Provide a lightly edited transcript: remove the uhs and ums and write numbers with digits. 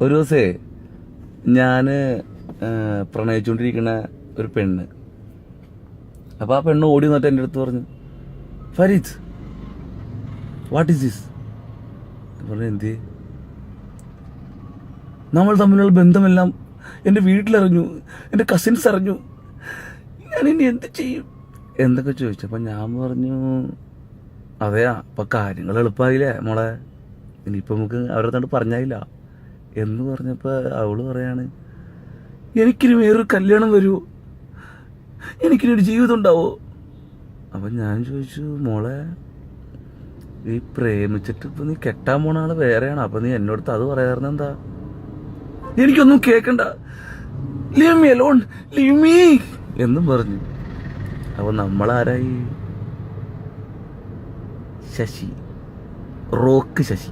ഒരു ദിവസേ ഞാന് പ്രണയിച്ചുകൊണ്ടിരിക്കുന്ന ഒരു പെണ്ണ്. അപ്പൊ ആ പെണ്ണ് ഓടി വന്നിട്ട് എൻ്റെ അടുത്ത് പറഞ്ഞു, ഫരീദ് വാട്ട് ഈസ് ദിസ്? പറഞ്ഞു, എന്ത്? നമ്മൾ തമ്മിലുള്ള ബന്ധമെല്ലാം എൻ്റെ വീട്ടിലറിഞ്ഞു, എൻ്റെ കസിൻസ് അറിഞ്ഞു, ഞാനിനി എന്ത് ചെയ്യും എന്തൊക്കെ ചോദിച്ചു. അപ്പം ഞാൻ പറഞ്ഞു, അതെയാ, അപ്പം കാര്യങ്ങൾ എളുപ്പമായില്ലേ മോളെ, ഇനിയിപ്പോൾ നമുക്ക് അവരുടെ തണ്ട് പറഞ്ഞായില്ല എന്ന് പറഞ്ഞപ്പോൾ അവള് പറയാണ്, എനിക്കിനി വേറൊരു കല്യാണം വരുമോ, എനിക്കിനൊരു ജീവിതം ഉണ്ടാവോ? അപ്പം ഞാൻ ചോദിച്ചു, മോളെ ഈ പ്രേമിച്ചിട്ട് ഇപ്പം നീ കെട്ടാൻ പോണ ആള് വേറെയാണ്, അപ്പം നീ എന്നോടത്ത് അത് പറയാറുണ്ട് എന്താ? എനിക്കൊന്നും കേൾക്കണ്ട, leave me alone, leave me എന്നും പറഞ്ഞു. അപ്പം നമ്മളാരായി? ശശി, റോക്ക് ശശി.